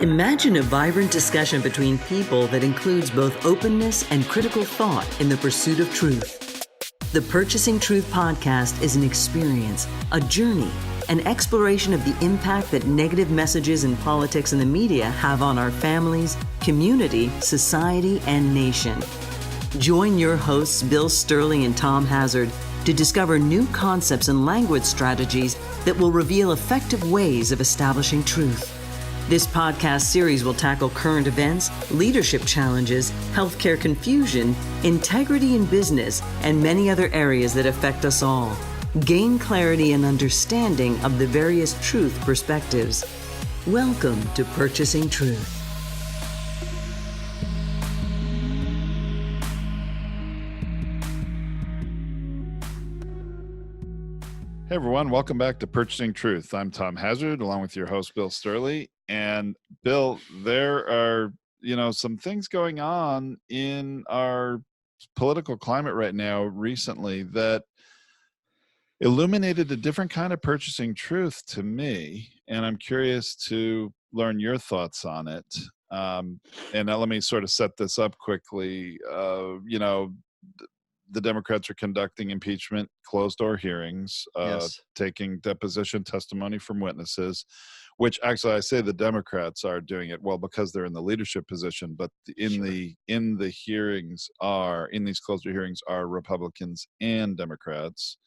Imagine a vibrant discussion between people that includes both openness and critical thought in the pursuit of truth. The Purchasing Truth podcast is an experience, a journey, an exploration of the impact that negative messages in politics and the media have on our families, community, society, and nation. Join your hosts, Bill Stierle and Tom to discover new concepts and language strategies that will reveal effective ways of establishing truth. This podcast series will tackle current events, leadership challenges, healthcare confusion, integrity in business, and many other areas that affect us all. Gain clarity and understanding of the various truth perspectives. Welcome to Purchasing Truth. Hey everyone, welcome back to Purchasing Truth. I'm Tom Hazard, along with your host, Bill Stierle. And Bill, there are, some things going on in our political climate right now recently that illuminated a different kind of purchasing truth to me. And I'm curious to learn your thoughts on it. And now let me sort of set this up quickly. The Democrats are conducting impeachment closed-door hearings, taking deposition testimony from witnesses, which actually I say the Democrats are doing it well because they're in the leadership position, but in these closed-door hearings are Republicans and Democrats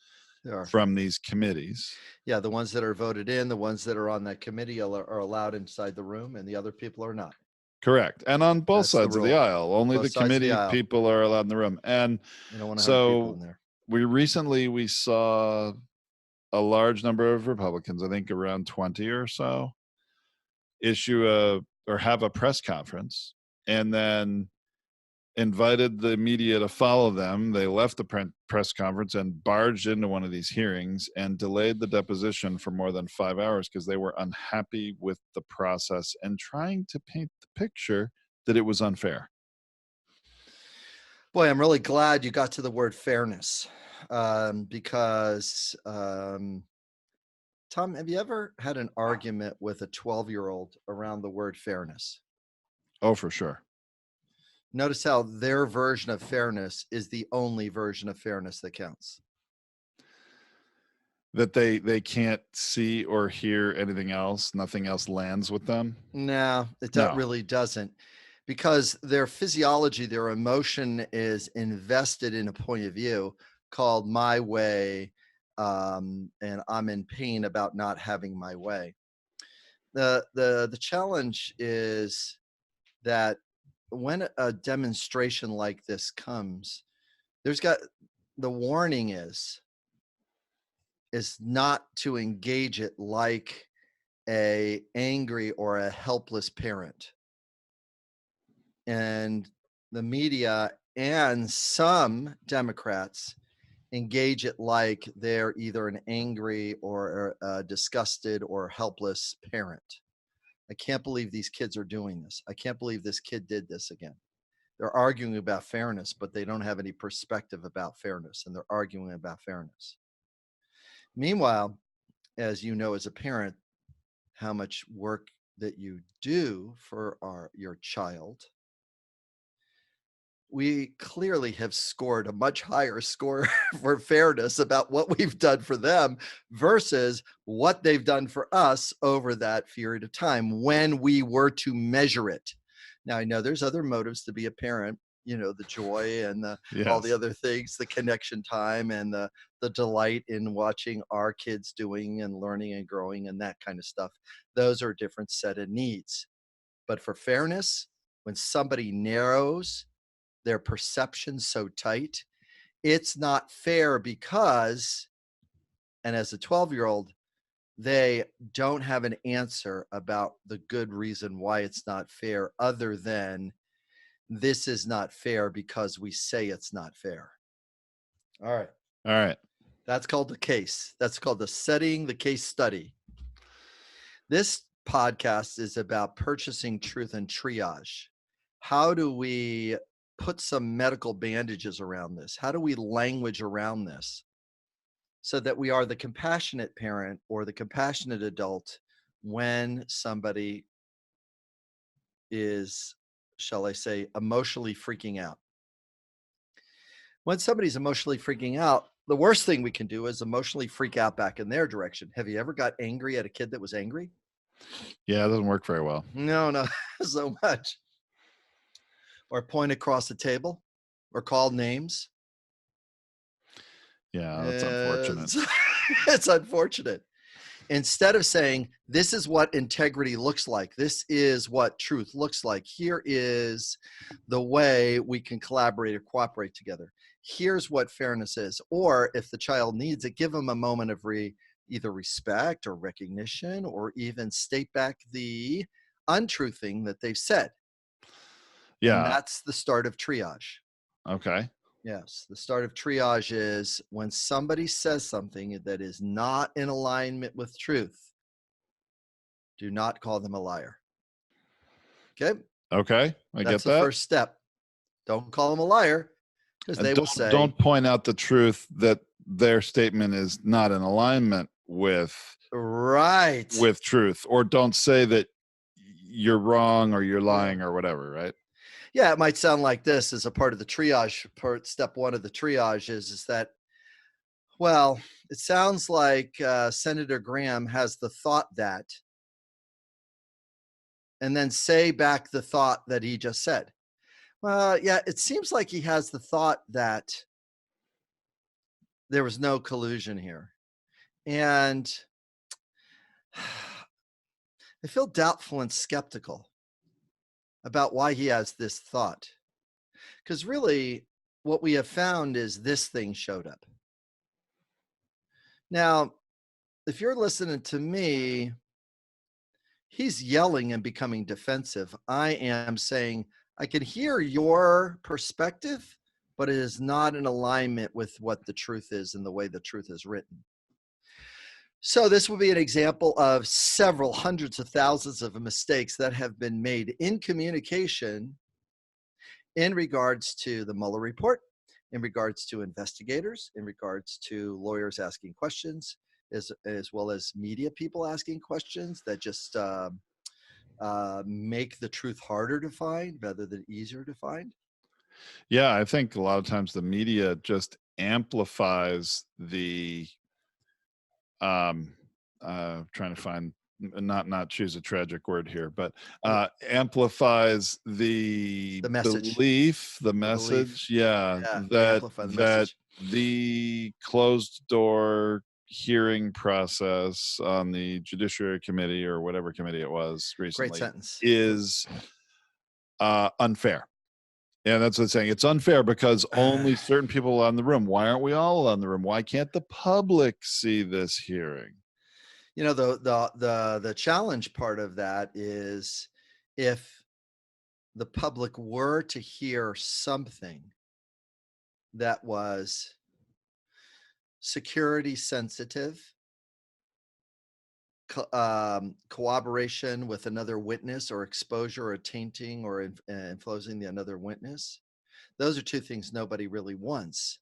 from these committees. Yeah, the ones that are voted in, the ones that are on that committee are allowed inside the room, and the other people are not. Correct. And on both sides of the aisle, only the committee people are allowed in the room. And so we saw a large number of Republicans, I think around 20 or so, have a press conference and then invited the media to follow them. They left the press conference and barged into one of these hearings and delayed the deposition for more than 5 hours because they were unhappy with the process and trying to paint the picture that it was unfair. Boy, I'm really glad you got to the word fairness because, Tom, have you ever had an argument with a 12-year-old around the word fairness? Oh, for sure. Notice how their version of fairness is the only version of fairness that counts. That they can't see or hear anything else. Nothing else lands with them. No, really doesn't. Because their physiology, their emotion is invested in a point of view called my way, and I'm in pain about not having my way. The challenge is that when a demonstration like this comes, the warning is not to engage it like a angry or a helpless parent. And the media and some Democrats engage it like they're either an angry or a disgusted or helpless parent. I can't believe these kids are doing this. I can't believe this kid did this again. They're arguing about fairness, but they don't have any perspective about fairness, and they're arguing about fairness. Meanwhile, as you know, as a parent, how much work that you do for your child, we clearly have scored a much higher score for fairness about what we've done for them versus what they've done for us over that period of time when we were to measure it. Now, I know there's other motives to be a parent, the joy and all the other things, the connection time and the delight in watching our kids doing and learning and growing and that kind of stuff. Those are a different set of needs. But for fairness, when somebody narrows their perception so tight, it's not fair because, and as a 12-year-old, they don't have an answer about the good reason why it's not fair other than this is not fair because we say it's not fair. All right. That's called the case. That's called setting the case study. This podcast is about purchasing truth and triage. How do we put some medical bandages around this? How do we language around this so that we are the compassionate parent or the compassionate adult when somebody is, shall I say, emotionally freaking out. When somebody's emotionally freaking out, the worst thing we can do is emotionally freak out back in their direction. Have you ever got angry at a kid that was angry? Yeah, it doesn't work very well. No, no, so much. Or point across the table or call names. Yeah, that's unfortunate. It's unfortunate. Instead of saying, this is what integrity looks like, this is what truth looks like, here is the way we can collaborate or cooperate together, here's what fairness is. Or if the child needs it, give them a moment of either respect or recognition, or even state back the untrue thing that they've said. And Yeah. that's the start of triage. Okay. Yes, the start of triage is when somebody says something that is not in alignment with truth, do not call them a liar. Okay? Okay. I That's get the that. first step. Don't call them a liar, because And they will say, don't point out the truth that their statement is not in alignment with right. truth, or don't say that you're wrong or you're lying or whatever, right? Yeah, it might sound like this as a part of the triage. Step one of the triage is that, well, it sounds like Senator Graham has the thought that, and then say back the thought that he just said. Well, yeah, it seems like he has the thought that there was no collusion here. And I feel doubtful and skeptical about why he has this thought. Because really, what we have found is this thing showed up. Now, if you're listening to me, he's yelling and becoming defensive. I am saying, I can hear your perspective, but it is not in alignment with what the truth is and the way the truth is written. So this will be an example of several hundreds of thousands of mistakes that have been made in communication in regards to the Mueller report, in regards to investigators, in regards to lawyers asking questions, as well as media people asking questions that just make the truth harder to find rather than easier to find. Yeah, I think a lot of times the media just amplifies the trying to find, not choose a tragic word here, but amplifies the message, belief, the message. Yeah, that the closed door hearing process on the Judiciary Committee or whatever committee it was recently is unfair. And that's what it's saying. It's unfair because only certain people are in the room. Why aren't we all in the room? Why can't the public see this hearing? You know, the challenge part of that is if the public were to hear something that was security sensitive, cooperation with another witness, or exposure or tainting or influencing the another witness, those are two things nobody really wants.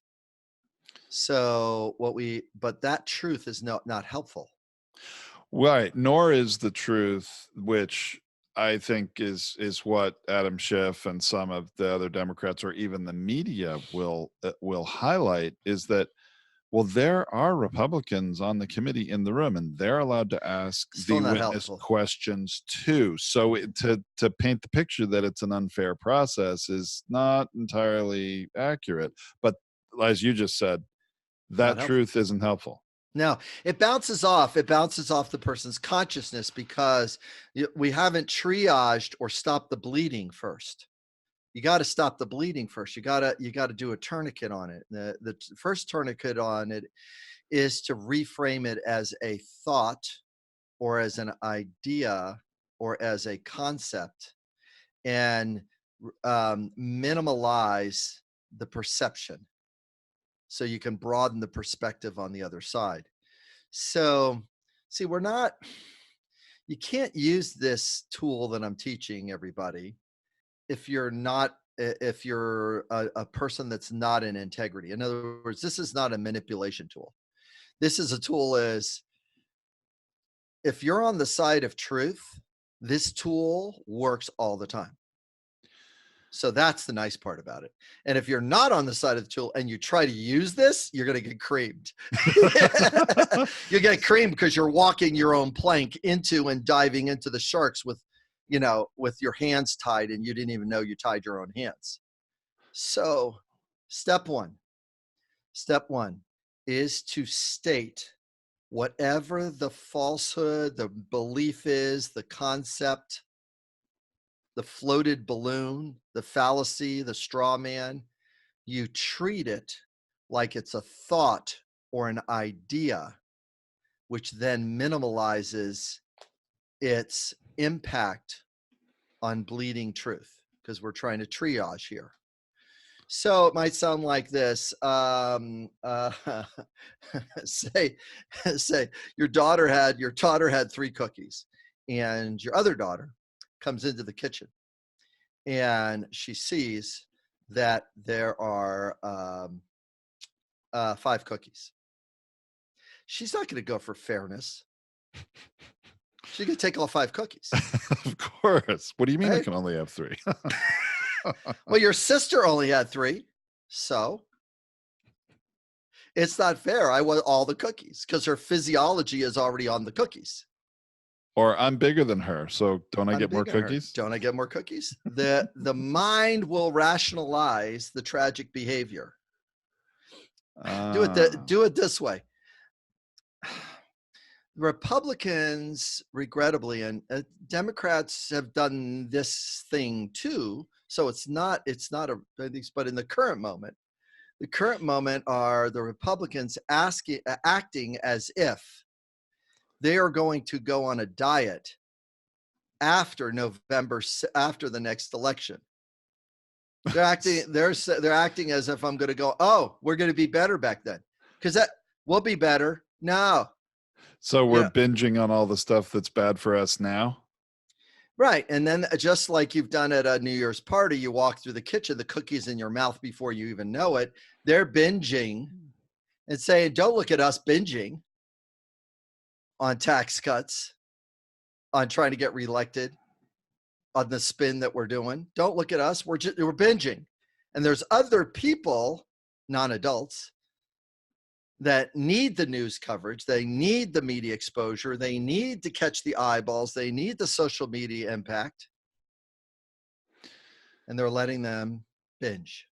So but that truth is not helpful. Right. Nor is the truth, which I think is what Adam Schiff and some of the other Democrats or even the media will highlight, is that, well, there are Republicans on the committee in the room, and they're allowed to ask the witness questions too. So to paint the picture that it's an unfair process is not entirely accurate. But as you just said, that truth isn't helpful. No, it bounces off the person's consciousness because we haven't triaged or stopped the bleeding first. You got to stop the bleeding first. You got to do a tourniquet on it. The first tourniquet on it is to reframe it as a thought or as an idea or as a concept, and minimalize the perception so you can broaden the perspective on the other side. So, see, you can't use this tool that I'm teaching everybody if you're a person that's not in integrity. In other words, this is not a manipulation tool. This is a tool if you're on the side of truth, This tool works all the time. So that's the nice part about it. And if you're not on the side of the tool and you try to use this, you're going to get creamed. You get creamed because you're walking your own plank into and diving into the sharks with your hands tied, and you didn't even know you tied your own hands. So step one is to state whatever the falsehood, the belief is, the concept, the floated balloon, the fallacy, the straw man. You treat it like it's a thought or an idea, which then minimalizes its impact on bleeding truth, because we're trying to triage here. So it might sound like this. Say your daughter had 3 cookies, and your other daughter comes into the kitchen and she sees that there are 5 cookies. She's not going to go for fairness. She's going to take all 5 cookies. Of course. What do you mean Right? I can only have 3? Well, your sister only had 3, so it's not fair. I want all the cookies because her physiology is already on the cookies. Or I'm bigger than her, so don't I I'm get more bigger than her. cookies? Don't I get more cookies? The mind will rationalize the tragic behavior. Do it this way. Republicans, regrettably, and Democrats have done this thing too. So it's not but in the current moment are the Republicans acting as if they are going to go on a diet after the next election. They're acting as if I'm going to go, oh, we're going to be better back then, because that will be better. No. So we're binging on all the stuff that's bad for us now? Right. And then just like you've done at a New Year's party, you walk through the kitchen, the cookies in your mouth before you even know it. They're binging and saying, don't look at us binging on tax cuts, on trying to get reelected, on the spin that we're doing. Don't look at us. We're binging. And there's other people, non-adults, that need the news coverage. They need the media exposure. They need to catch the eyeballs. They need the social media impact. And they're letting them binge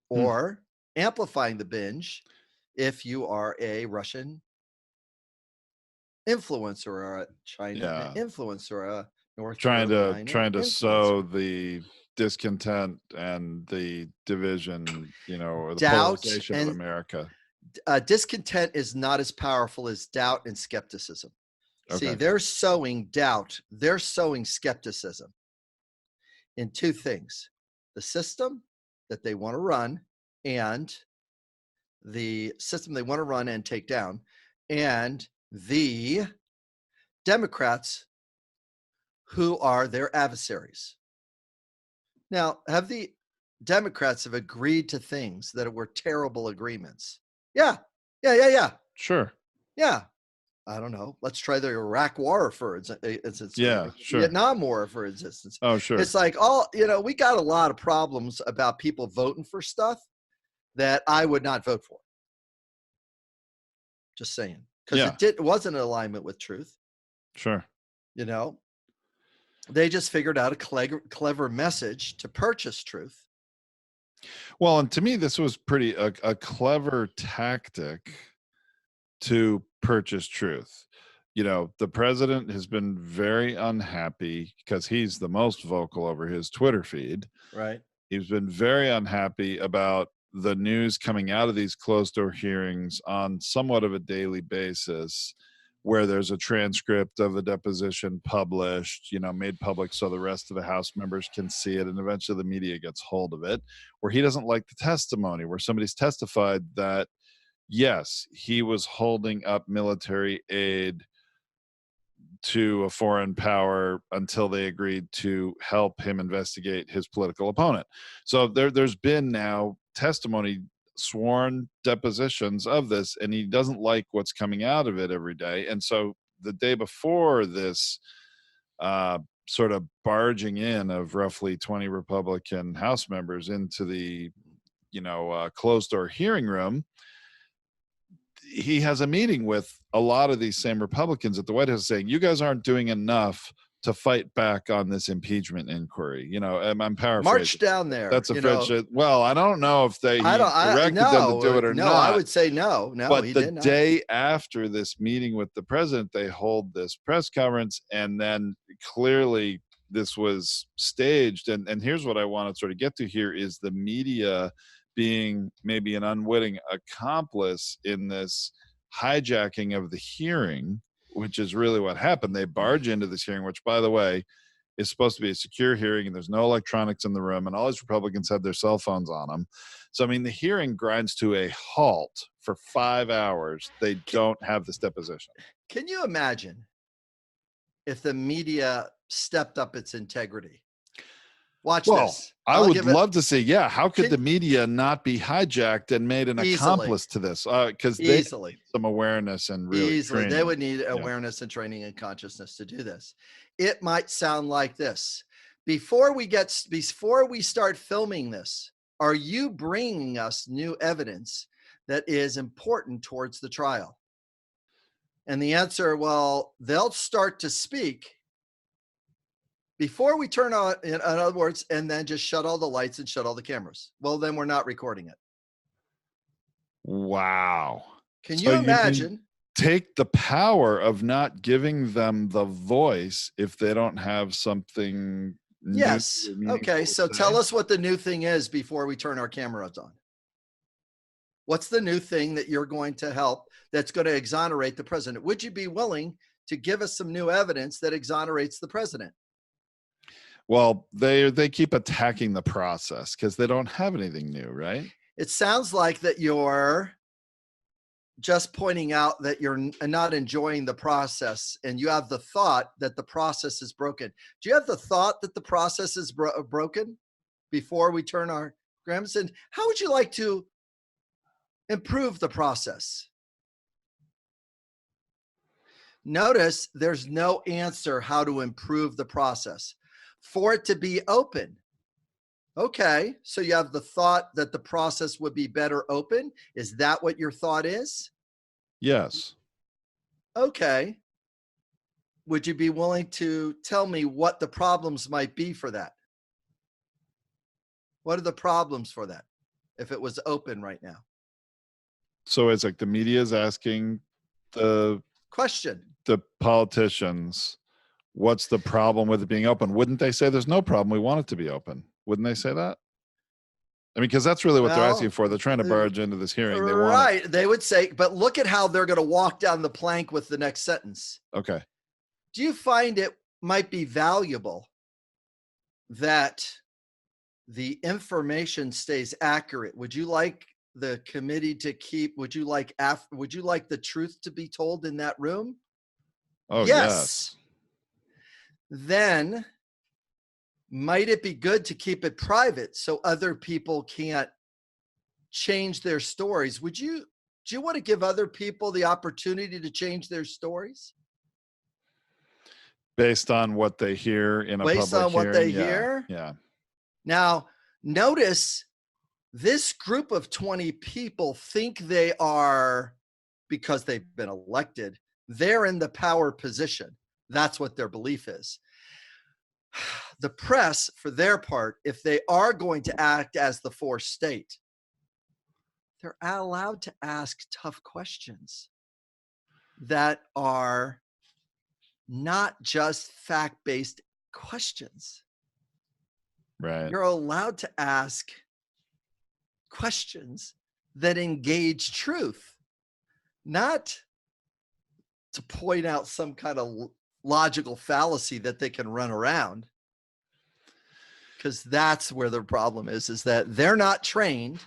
or amplifying the binge if you are a Russian influencer or a China influencer, or a North Carolina trying to influencer. sow the discontent and the division, or the Doubt polarization of America. Discontent is not as powerful as doubt and skepticism. Okay. See, they're sowing doubt. They're sowing skepticism in 2 things: the system that they want to run and take down, and the Democrats who are their adversaries. Now, have the Democrats have agreed to things that were terrible agreements? Yeah. Sure. Yeah. I don't know. Let's try the Iraq War, for instance. Yeah, sure. Vietnam War, for instance. Oh, sure. It's like, we got a lot of problems about people voting for stuff that I would not vote for. Just saying. Because it wasn't in alignment with truth. Sure. They just figured out a clever message to purchase truth. Well, and to me, this was a clever tactic to purchase truth. The president has been very unhappy because he's the most vocal over his Twitter feed. Right. He's been very unhappy about the news coming out of these closed-door hearings on somewhat of a daily basis, where there's a transcript of the deposition published, made public so the rest of the House members can see it, and eventually the media gets hold of it, where he doesn't like the testimony, where somebody's testified that, yes, he was holding up military aid to a foreign power until they agreed to help him investigate his political opponent. So there's been now testimony, sworn depositions of this, and he doesn't like what's coming out of it every day. And so the day before this sort of barging in of roughly 20 Republican House members into the, closed door hearing room, he has a meeting with a lot of these same Republicans at the White House saying, you guys aren't doing enough to fight back on this impeachment inquiry. I'm paraphrasing. March down there. That's a French. Well, I don't know if he directed them to do it or not. I would say no. But he the did not. day after this meeting with the president, they hold this press conference, and then clearly this was staged. And here's what I want to sort of get to here is the media being maybe an unwitting accomplice in this hijacking of the hearing, which is really what happened. They barge into this hearing, which, by the way, is supposed to be a secure hearing, and there's no electronics in the room, and all these Republicans had their cell phones on them. So, I mean, the hearing grinds to a halt for 5 hours. They don't have this deposition. Can you imagine if the media stepped up its integrity? Watch this. I would love to see, how could the media not be hijacked and made an accomplice to this? Because they need some awareness and really training. They would need awareness and training and consciousness to do this. It might sound like this. Before we start filming this, are you bringing us new evidence that is important towards the trial? And the answer, well, they'll start to speak before we turn on, in other words, and then just shut all the lights and shut all the cameras. Well, then we're not recording it. Wow. Can you imagine? Take the power of not giving them the voice if they don't have something. Yes. Okay. So tell us what the new thing is before we turn our cameras on. What's the new thing that you're going to help that's going to exonerate the president? Would you be willing to give us some new evidence that exonerates the president? Well, they keep attacking the process because they don't have anything new, right? It sounds like that you're just pointing out that you're not enjoying the process, and you have the thought that the process is broken. Do you have the thought that the process is broken before we turn our grams? And how would you like to improve the process? Notice there's no answer how to improve the process. For it to be open. Okay, so you have the thought that the process would be better open. Is that what your thought is? Yes. Okay. Would you be willing to tell me what the problems might be for that? What are the problems for that if it was open right now? So it's like the media is asking the politicians, what's the problem with it being open? Wouldn't they say there's no problem? We want it to be open. Wouldn't they say that? I mean, because that's really what they're asking for. They're trying to barge into this hearing. They want They would say, but look at how they're going to walk down the plank with the next sentence. Okay. Do you find it might be valuable that the information stays accurate? Would you like the committee to would you like the truth to be told in that room? Oh, yes. Then might it be good to keep it private so other people can't change their stories? Do you want to give other people the opportunity to change their stories? Based on what they hear in a public hearing? Based on what they hear? Yeah. Now, notice this group of 20 people think they are, because they've been elected, they're in the power position. That's what their belief is. The press, for their part, if they are going to act as the fourth state, they're allowed to ask tough questions that are not just fact-based questions. Right. You're allowed to ask questions that engage truth, not to point out some kind of logical fallacy that they can run around. Because that's where the problem is that they're not trained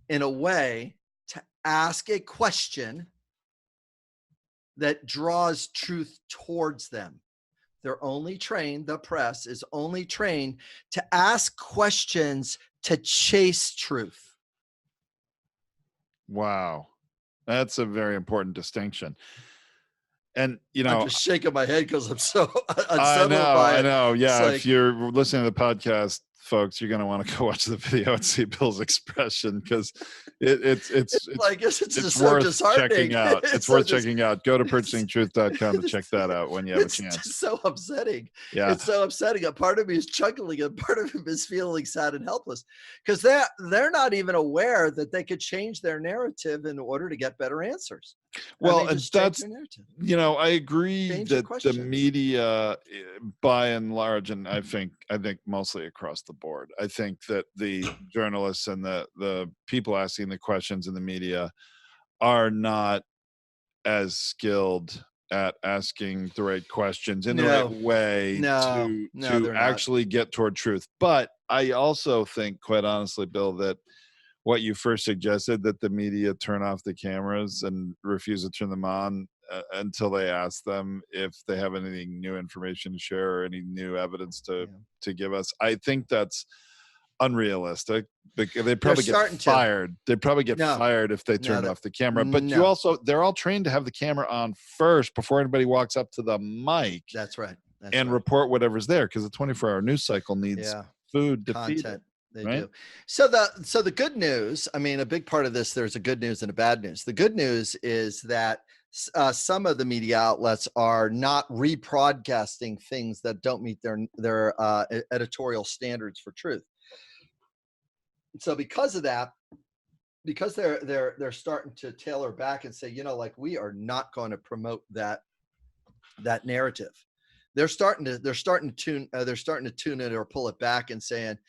in a way to ask a question that draws truth towards them. They're only trained, the press is only trained to ask questions to chase truth. Wow. That's a very important distinction. And, I'm just shaking my head because I'm so unsettled by I it. know. Yeah. It's If you're listening to the podcast, folks, you're going to want to go watch the video and see Bill's expression, because it's just so worth disheartening. checking out. It's worth checking out. Go to purchasingtruth.com to check that out when you have a chance. It's just so upsetting. Yeah. It's so upsetting. A part of me is chuckling, and part of him is feeling sad and helpless, because they're not even aware that they could change their narrative in order to get better answers. Well, I mean, and just change that's, their narrative. I agree Change the that the questions. media, by and large, and I think mostly across the board, I think that the journalists and the people asking the questions in the media are not as skilled at asking the right questions in the right way to actually get toward truth. But I also think, quite honestly, Bill, that what you first suggested, that the media turn off the cameras and refuse to turn them on until they ask them if they have any new information to share or any new evidence to give us, I think that's unrealistic, because they probably get fired. They probably get fired if they turn off the camera. But they're all trained to have the camera on first before anybody walks up to the mic. That's right. Report whatever's there, because the 24-hour news cycle needs food to feed it. They do. So the good news, I mean, a big part of this, there's a good news and a bad news. The good news is that some of the media outlets are not rebroadcasting things that don't meet their editorial standards for truth. So because of that, because they're starting to tailor back and say, we are not going to promote that narrative. They're starting to tune it or pull it back and saying,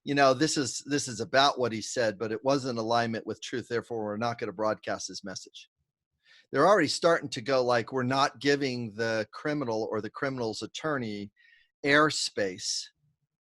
this is about what he said, but it was in alignment with truth. Therefore, we're not going to broadcast his message. They're already starting to go like, we're not giving the criminal or the criminal's attorney airspace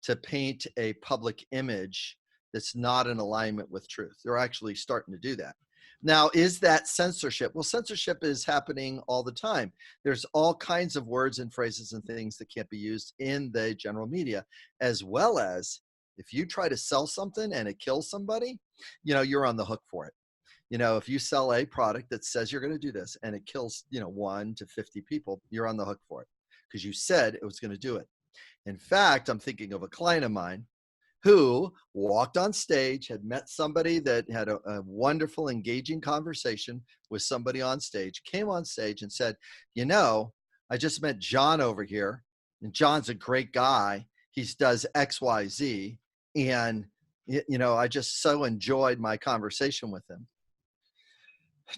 to paint a public image that's not in alignment with truth. They're actually starting to do that. Now, is that censorship? Well, censorship is happening all the time. There's all kinds of words and phrases and things that can't be used in the general media, as well as if you try to sell something and it kills somebody, you're on the hook for it. If you sell a product that says you're going to do this and it kills, 1 to 50 people, you're on the hook for it because you said it was going to do it. In fact, I'm thinking of a client of mine who walked on stage, had met somebody that had a wonderful, engaging conversation with somebody on stage, came on stage and said, I just met John over here, and John's a great guy. He does X, Y, Z. And, I just so enjoyed my conversation with him.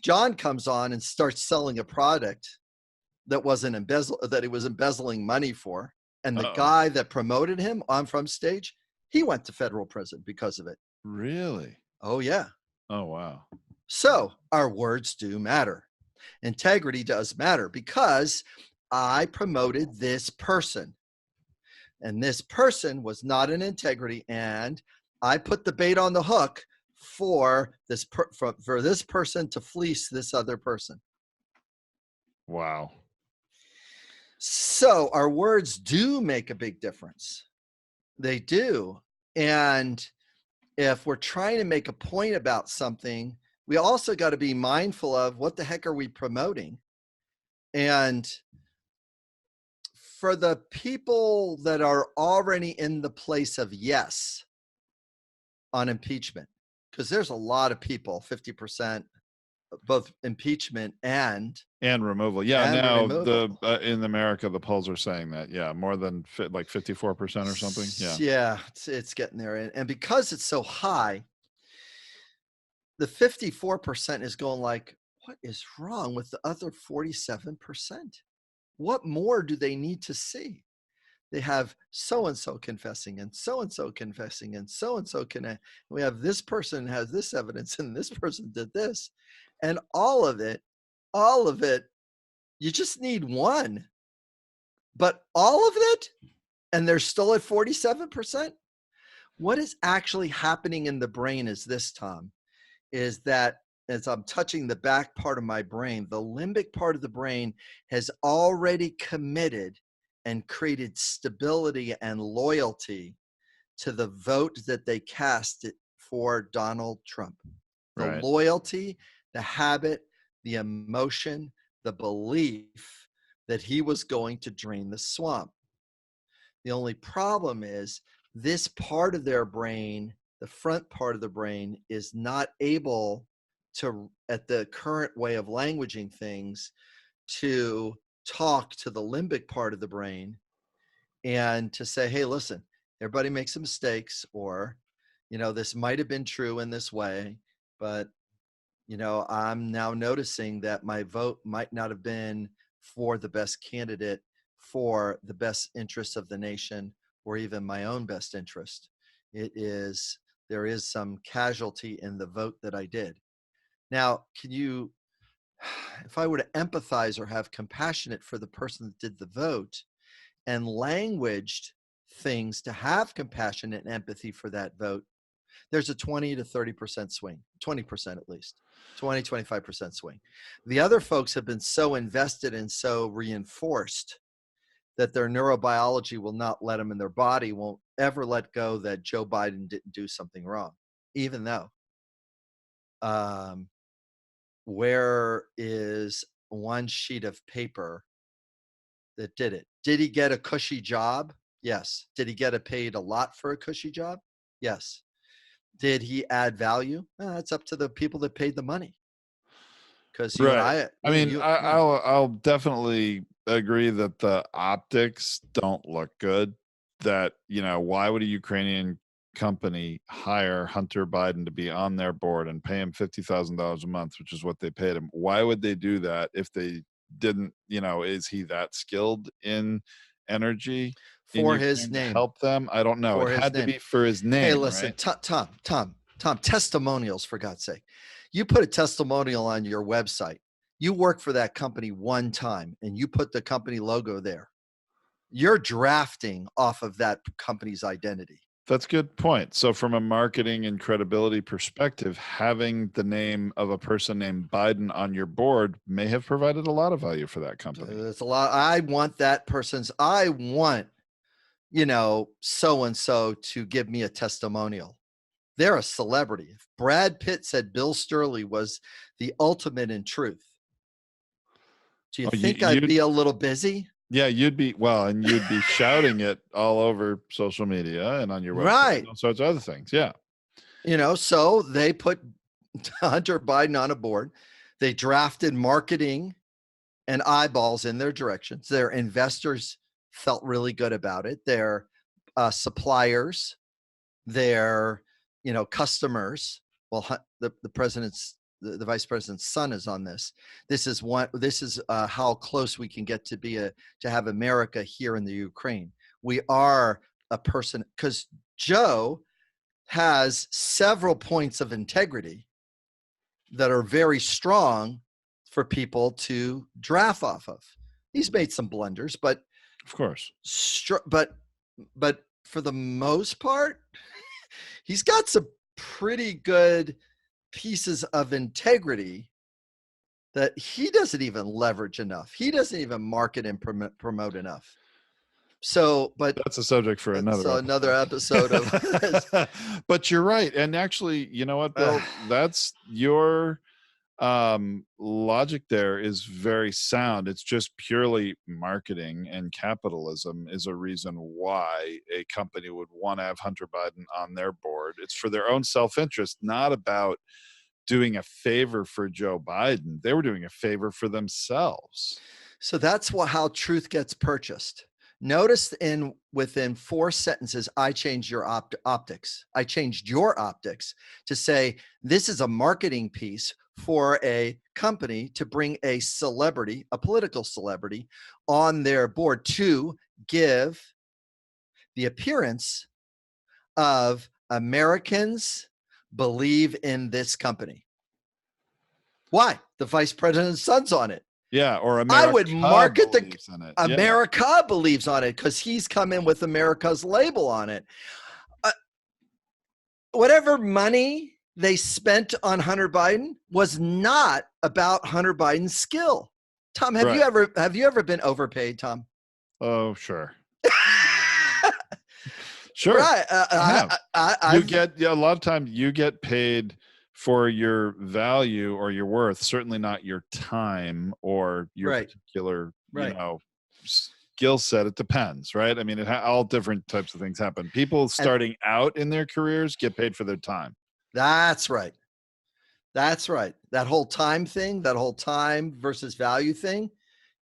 John comes on and starts selling a product that that he was embezzling money for. And the guy that promoted him on from stage, he went to federal prison because of it. Really? Oh, yeah. Oh, wow. So our words do matter. Integrity does matter, because I promoted this person. And this person was not in integrity, and I put the bait on the hook for this for this person to fleece this other person. Wow. So our words do make a big difference. They do. And if we're trying to make a point about something, we also got to be mindful of what the heck are we promoting. And for the people that are already in the place of yes on impeachment, because there's a lot of people, 50%, both impeachment and removal. Yeah, now removal. In America, the polls are saying that. Yeah, more than like 54% or something. Yeah, it's getting there, and because it's so high, the 54% is going like, what is wrong with the other 47%? What more do they need to see? They have so-and-so confessing and so-and-so confessing and so-and-so we have this person has this evidence and this person did this. And all of it, you just need one. But all of it, and they're still at 47%? What is actually happening in the brain is this, Tom, is that as I'm touching the back part of my brain, the limbic part of the brain has already committed and created stability and loyalty to the vote that they cast for Donald Trump. The loyalty, the habit, the emotion, the belief that he was going to drain the swamp. The only problem is this part of their brain, the front part of the brain, is not able to, at the current way of languaging things, to talk to the limbic part of the brain and to say, hey, listen, everybody makes some mistakes, or, this might have been true in this way, but, I'm now noticing that my vote might not have been for the best candidate, for the best interests of the nation, or even my own best interest. There is some casualty in the vote that I did. Now, if I were to empathize or have compassion for the person that did the vote and languaged things to have compassion and empathy for that vote, there's a 20 to 30% swing, 20% at least, 20, 25% swing. The other folks have been so invested and so reinforced that their neurobiology will not let them, and their body won't ever let go that Joe Biden didn't do something wrong, even though. Where is one sheet of paper that did it? Did he get a cushy job? Yes. Did he get paid a lot for a cushy job? Yes. Did he add value? That's up to the people that paid the money. Because I'll definitely agree that the optics don't look good. That, why would a Ukrainian company hire Hunter Biden to be on their board and pay him $50,000 a month, which is what they paid him? Why would they do that if they didn't, is he that skilled in energy for his name to help them? I don't know. It had to be for his name. Hey, listen, right? Tom, testimonials, for God's sake. You put a testimonial on your website. You work for that company one time and you put the company logo there. You're drafting off of that company's identity. That's a good point. So from a marketing and credibility perspective, having the name of a person named Biden on your board may have provided a lot of value for that company. It's a lot. I want, so-and-so to give me a testimonial. They're a celebrity. If Brad Pitt said Bill Stierle was the ultimate in truth, do you think I'd be a little busy? Yeah, you'd be shouting it all over social media and on your website, right? And all sorts of other things. Yeah. So they put Hunter Biden on a board. They drafted marketing and eyeballs in their directions. Their investors felt really good about it. Their suppliers, their customers. Well, the vice president's son is on this. This is how close we can get to have America here in the Ukraine. We are a person, because Joe has several points of integrity that are very strong for people to draft off of. He's made some blunders, but of course, but for the most part, he's got some pretty good pieces of integrity that he doesn't even leverage enough. He doesn't even market and promote enough. So, but that's a subject for another episode of this. But you're right. And actually, you know what, Bill, that's your logic there is very sound. It's just purely marketing, and capitalism is a reason why a company would want to have Hunter Biden on their board. It's for their own self-interest, not about doing a favor for Joe Biden. They were doing a favor for themselves. So that's how truth gets purchased. Notice within 4 sentences, I changed your optics. I changed your optics to say, this is a marketing piece for a company to bring a celebrity, a political celebrity, on their board to give the appearance of Americans believe in this company. Why? The vice president's son's on it. Yeah, or America. I would market America believes on it because he's come in with America's label on it. Whatever money they spent on Hunter Biden was not about Hunter Biden's skill. Tom, have you ever been overpaid, Tom? Oh, sure. Sure. Right. You get a lot of times you get paid for your value or your worth, certainly not your time or your Right. particular, Right. skill set. It depends, right? I mean, all different types of things happen. People starting out in their careers get paid for their time. That's right. That's right. That whole time thing, that whole time versus value thing,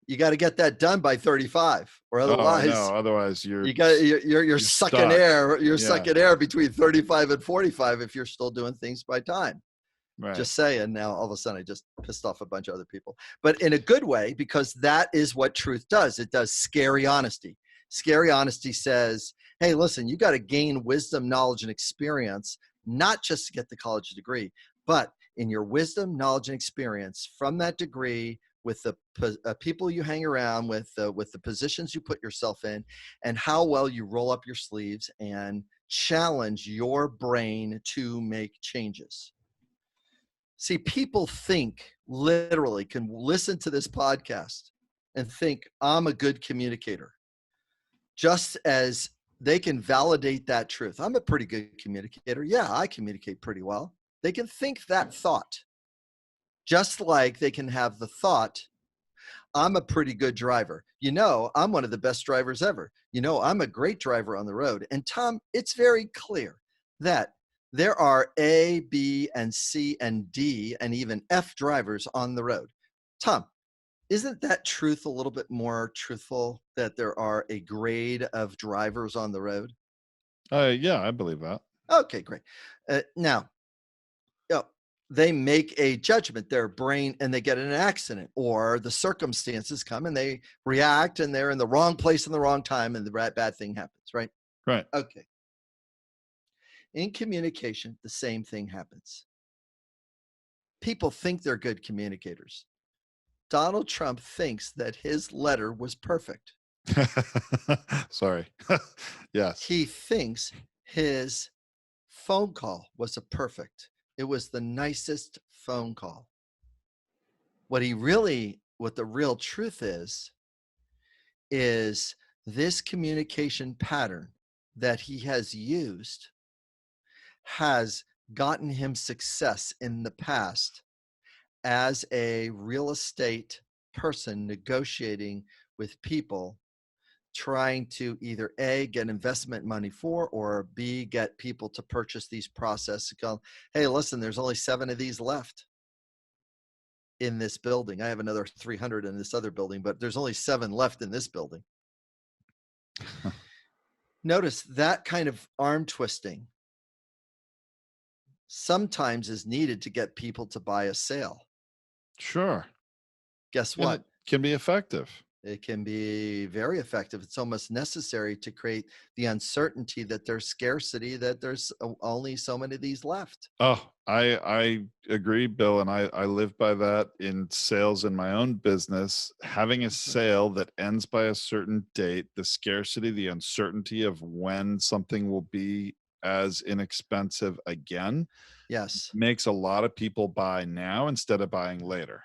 you got to get that done by 35, or Oh, I know. otherwise Otherwise, you're you're sucking stuck. air. You're Yeah, sucking air between 35 and 45 if you're still doing things by time. right. Just saying. Now, all of a sudden, I just pissed off a bunch of other people, but in a good way, because that is what truth does. It does scary honesty. Scary honesty says, hey, listen, you got to gain wisdom, knowledge, and experience, not just to get the college degree, but in your wisdom, knowledge, and experience from that degree, with the people you hang around with the positions you put yourself in, and how well you roll up your sleeves and challenge your brain to make changes. See, people think, literally can listen to this podcast and think I'm a good communicator, just as they can validate that truth. I'm a pretty good communicator. Yeah, I communicate pretty well. They can think that thought, just like they can have the thought, I'm a pretty good driver. I'm one of the best drivers ever. I'm a great driver on the road. And Tom, it's very clear that there are A, B, and C, and D, and even F drivers on the road. Tom, isn't that truth a little bit more truthful, that there are a grade of drivers on the road? Yeah, I believe that. Okay, great. Now, they make a judgment, their brain, and they get in an accident, or the circumstances come and they react and they're in the wrong place in the wrong time and the bad thing happens, right? Right. Okay. In communication, the same thing happens. People think they're good communicators. Donald Trump thinks that his letter was perfect. Sorry. Yes. He thinks his phone call was perfect. It was the nicest phone call. What the real truth is this communication pattern that he has used has gotten him success in the past as a real estate person negotiating with people, trying to either A, get investment money for, or B, get people to purchase these processes. Go, hey, listen, there's only 7 of these left in this building. I have another 300 in this other building, but there's only 7 left in this building. Notice that kind of arm twisting sometimes is needed to get people to buy a sale. Sure. Guess And what? it can be effective. It can be very effective. It's almost necessary to create the uncertainty that there's scarcity, that there's only so many of these left. Oh, I agree, Bill, and I live by that in sales in my own business. Having a sale that ends by a certain date, the scarcity, the uncertainty of when something will be as inexpensive again, Yes. makes a lot of people buy now instead of buying later.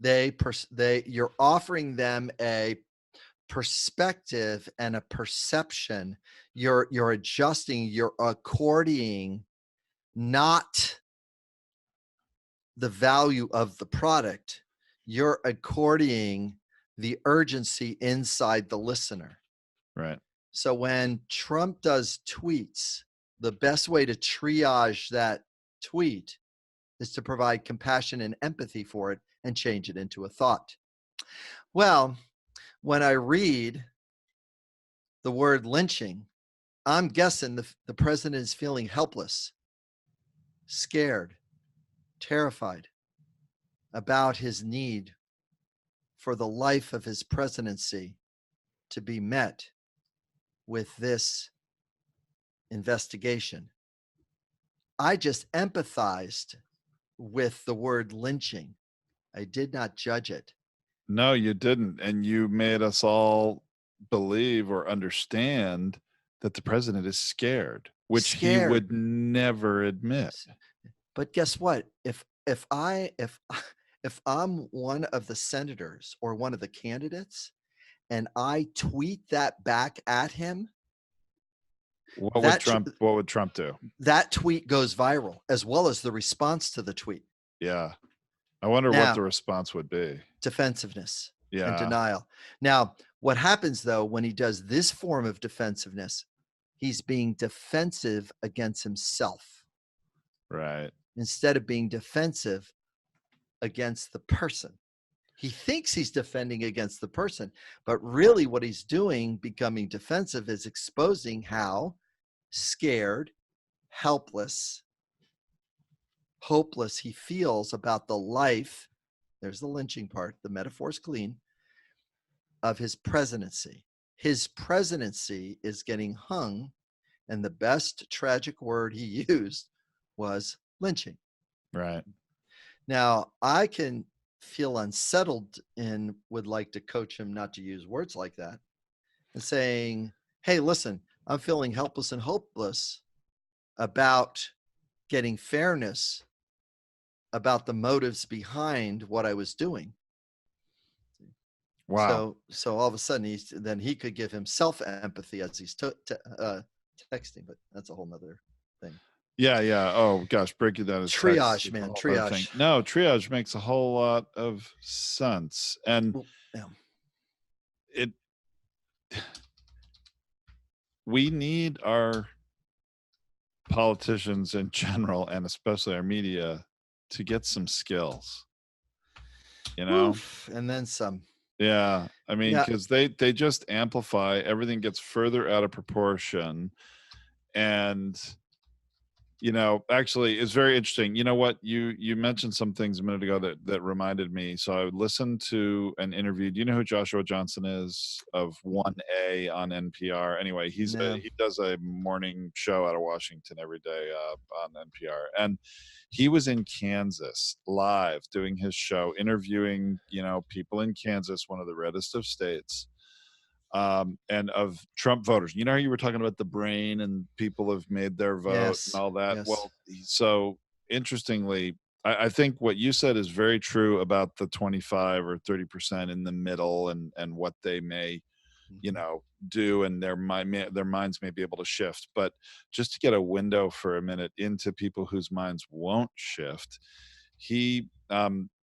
You're offering them a perspective and a perception. You're adjusting, you're according not the value of the product, you're according the urgency inside the listener. Right. So when Trump does tweets, the best way to triage that tweet is to provide compassion and empathy for it and change it into a thought. Well, when I read the word lynching, I'm guessing the president is feeling helpless, scared, terrified about his need for the life of his presidency to be met with this investigation. I just empathized with the word lynching. I did not judge it. No, you didn't. And you made us all believe or understand that the president is scared, which he would never admit. But guess what? If I'm one of the senators or one of the candidates and I tweet that back at him, What would That Trump? What would Trump do? that tweet goes viral, as well as the response to the tweet. Yeah, I wonder what the Now, response would be. defensiveness and Yeah, denial. Now, what happens though when he does this form of defensiveness? He's being defensive against himself right. instead of being defensive against the person. He thinks he's defending against the person, but really what he's doing, becoming defensive, is exposing how scared, helpless, hopeless he feels about the life. There's the lynching part, the metaphor's clean, of his presidency. His presidency is getting hung, and the best tragic word he used was lynching. Right. Now, I can feel unsettled and would like to coach him not to use words like that, and saying, hey, listen, I'm feeling helpless and hopeless about getting fairness, about the motives behind what I was doing. Wow. So all of a sudden he could give himself empathy as he's texting, but that's a whole nother thing. Yeah, yeah. Oh gosh, breaking down his Triage, man, triage. No, triage makes a whole lot of sense, and Yeah. it. We need our politicians in general, and especially our media, to get some skills. You know, Oof, and then some. yeah. I mean, Yeah. because they just amplify, everything gets further out of proportion, and actually it's very interesting. You know what, you mentioned some things a minute ago that reminded me. So I listened to an interview. Do you know who Joshua Johnson is of 1A on NPR? Anyway, he does a morning show out of Washington every day on NPR, and he was in Kansas live doing his show, interviewing people in Kansas, one of the reddest of states, and of Trump voters. You know how you were talking about the brain and people have made their vote Yes, and all that? yes. Well, so interestingly, I think what you said is very true about the 25 or 30% in the middle and what they may, do, and their minds may be able to shift. But just to get a window for a minute into people whose minds won't shift, he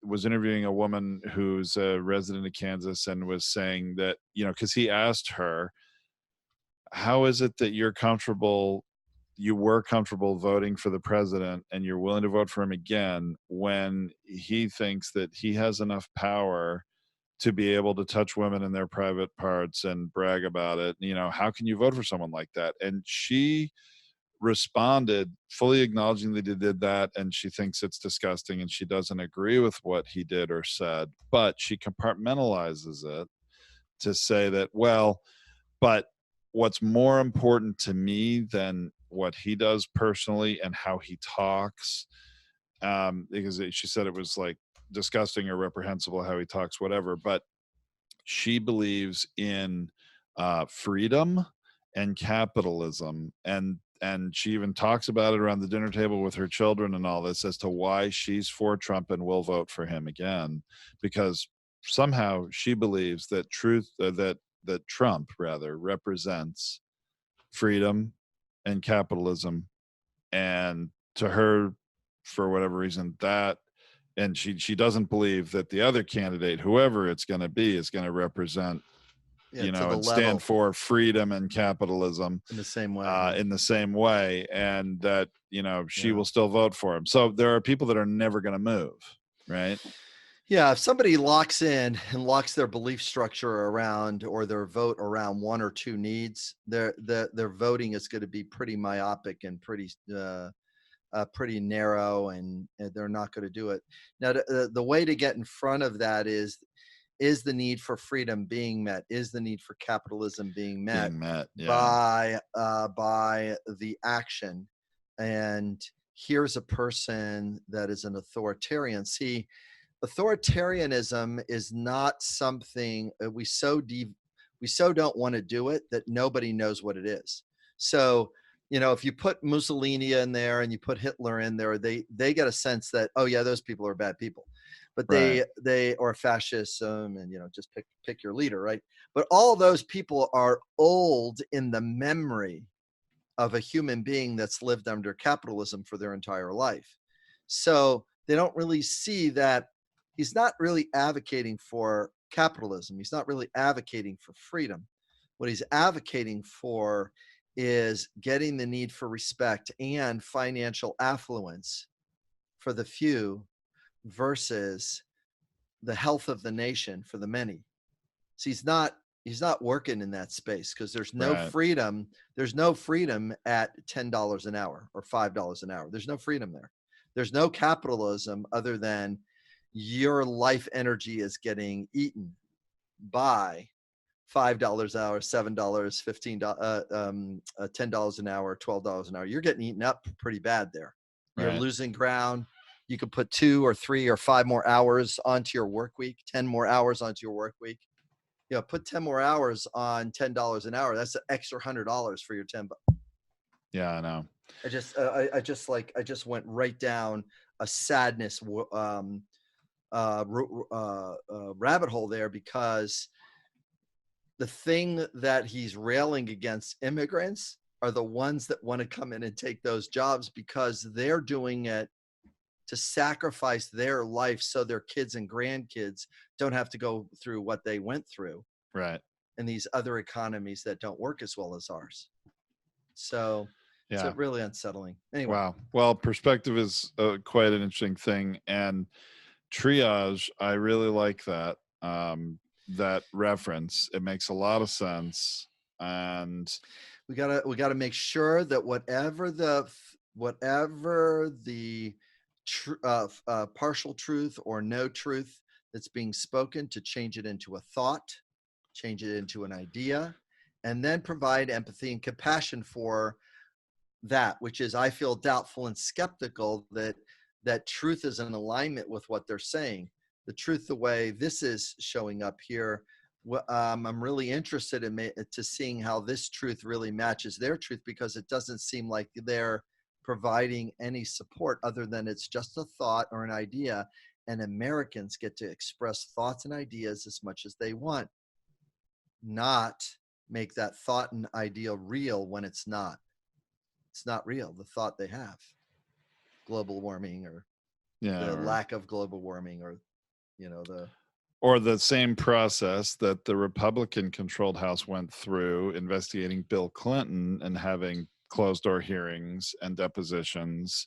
was interviewing a woman who's a resident of Kansas and was saying that, because he asked her, how is it that you were comfortable voting for the president and you're willing to vote for him again when he thinks that he has enough power to be able to touch women in their private parts and brag about it? How can you vote for someone like that? And she responded fully acknowledging that he did that, and she thinks it's disgusting and she doesn't agree with what he did or said, but she compartmentalizes it to say that, well, but what's more important to me than what he does personally and how he talks, because she said it was like disgusting or reprehensible how he talks, whatever, but she believes in freedom and capitalism, and she even talks about it around the dinner table with her children and all this, as to why she's for Trump and will vote for him again, because somehow she believes that that Trump rather represents freedom and capitalism, and to her, for whatever reason, that, and she doesn't believe that the other candidate, whoever it's going to be, is going to represent and stand for freedom and capitalism in the same way. And that she will still vote for him. So there are people that are never going to move, right? Yeah, if somebody locks in and locks their belief structure around, or their vote around, one or two needs, their voting is going to be pretty myopic and pretty narrow, and they're not going to do it. Now, the way to get in front of that is the need for freedom being met? Is the need for capitalism being met, by the action? And here's a person that is an authoritarian. See, authoritarianism is not something we so don't want to do it that nobody knows what it is. So, if you put Mussolini in there and you put Hitler in there, they get a sense that, oh yeah, those people are bad people. But they or fascism, and just pick your leader, right? But all those people are old in the memory of a human being that's lived under capitalism for their entire life. So they don't really see that he's not really advocating for capitalism. He's not really advocating for freedom. What he's advocating for is getting the need for respect and financial affluence for the few versus the health of the nation for the many. So he's not working in that space because there's no Right. freedom. There's no freedom at $10 an hour or $5 an hour. There's no freedom there. There's no capitalism other than your life energy is getting eaten by $5 an hour, $7, $15, $10 an hour, $12 an hour. You're getting eaten up pretty bad there. You're Right. losing ground. You could put 2 or 3 or 5 more hours onto your work week, 10 more hours onto your work week. You know, put 10 more hours on $10 an hour. That's an extra $100 for your 10 bucks. Yeah, I know. I just went right down a sadness rabbit hole there, because the thing that he's railing against immigrants are the ones that want to come in and take those jobs because they're doing it to sacrifice their life so their kids and grandkids don't have to go through what they went through Right. in these other economies that don't work as well as ours. So Yeah. it's really unsettling. Anyway. Wow. Well, perspective is quite an interesting thing. And triage, I really like that. That reference. It makes a lot of sense. And we gotta make sure that whatever the partial truth or no truth that's being spoken, to change it into a thought, change it into an idea, and then provide empathy and compassion for that, which is, I feel doubtful and skeptical that truth is in alignment with what they're saying. The truth, the way this is showing up here, I'm really interested in seeing how this truth really matches their truth, because it doesn't seem like they're providing any support other than it's just a thought or an idea, and Americans get to express thoughts and ideas as much as they want, not make that thought and idea real when it's not. It's not real, the thought they have. Global warming, or the lack of global warming, or or the same process that the Republican-controlled House went through investigating Bill Clinton and having closed-door hearings and depositions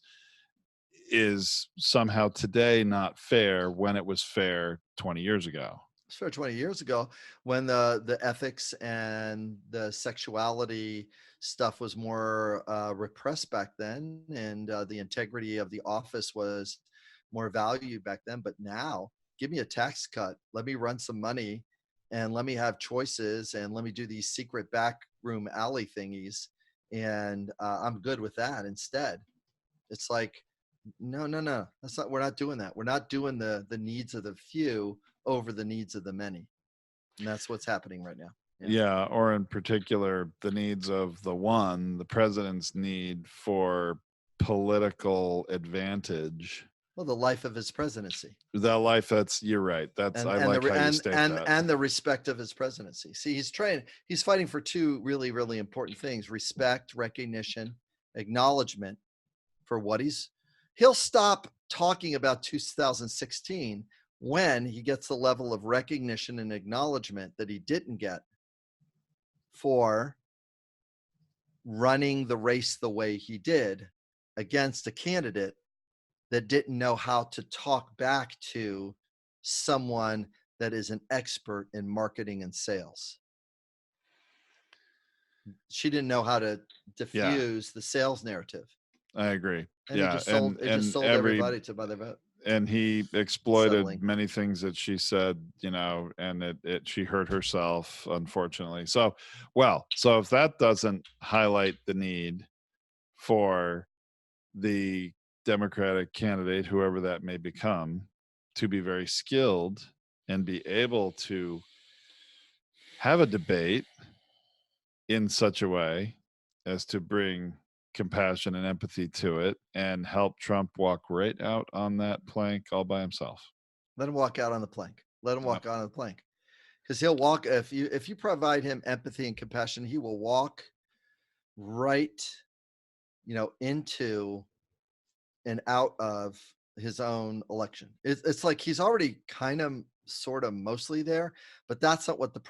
is somehow today not fair when it was fair 20 years ago. It's fair 20 years ago when the ethics and the sexuality stuff was more repressed back then, and the integrity of the office was more valued back then. But now, give me a tax cut, let me run some money, and let me have choices, and let me do these secret backroom alley thingies, and I'm good with that instead. It's like, no, that's not, we're not doing that. We're not doing the needs of the few over the needs of the many. And that's what's happening right now. Yeah, or in particular, the needs of the one, the president's need for political advantage. Well, the life of his presidency. The life, you're right. That's, I like how you state that. And the respect of his presidency. See, he's fighting for two really, really important things: respect, recognition, acknowledgement for what he'll stop talking about 2016 when he gets the level of recognition and acknowledgement that he didn't get for running the race the way he did against a candidate that didn't know how to talk back to someone that is an expert in marketing and sales. She didn't know how to diffuse the sales narrative. I agree. And it just sold everybody to buy their vote. And he exploited many things that she said, and she hurt herself, unfortunately. So if that doesn't highlight the need for the Democratic candidate, whoever that may become, to be very skilled and be able to have a debate in such a way as to bring compassion and empathy to it and help Trump walk right out on that plank all by himself. Let him walk out on the plank. Let him walk out on the plank, because he'll walk, if you provide him empathy and compassion, he will walk right, into and out of his own election. It's like he's already kind of sort of mostly there, but that's not what the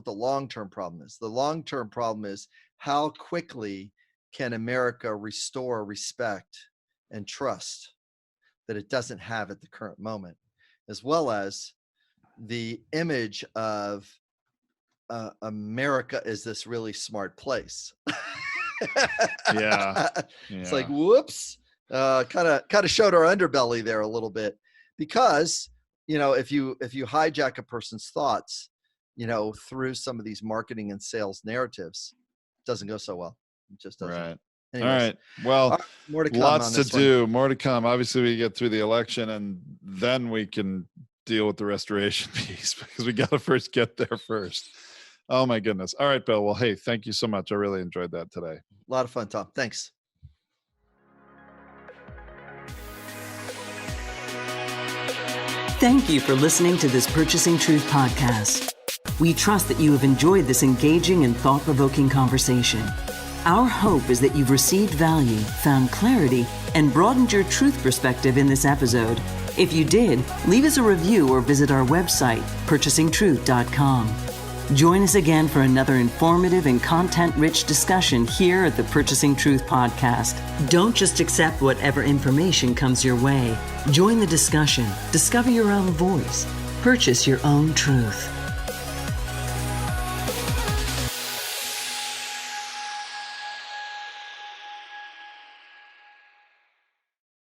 long-term problem is. The long-term problem is how quickly can America restore respect and trust that it doesn't have at the current moment, as well as the image of America is this really smart place. Yeah. It's like, whoops, kind of showed our underbelly there a little bit, because if you hijack a person's thoughts, through some of these marketing and sales narratives, it doesn't go so well. It just doesn't. Right. Anyways, all right. Well, all right, more to come lots on to this do, more to come. Obviously, we get through the election, and then we can deal with the restoration piece, because we got to first get there first. Oh my goodness. All right, Bill. Well, hey, thank you so much. I really enjoyed that today. A lot of fun, Tom. Thanks. Thank you for listening to this Purchasing Truth podcast. We trust that you have enjoyed this engaging and thought-provoking conversation. Our hope is that you've received value, found clarity, and broadened your truth perspective in this episode. If you did, leave us a review or visit our website, purchasingtruth.com. Join us again for another informative and content-rich discussion here at the Purchasing Truth podcast. Don't just accept whatever information comes your way. Join the discussion. Discover your own voice. Purchase your own truth.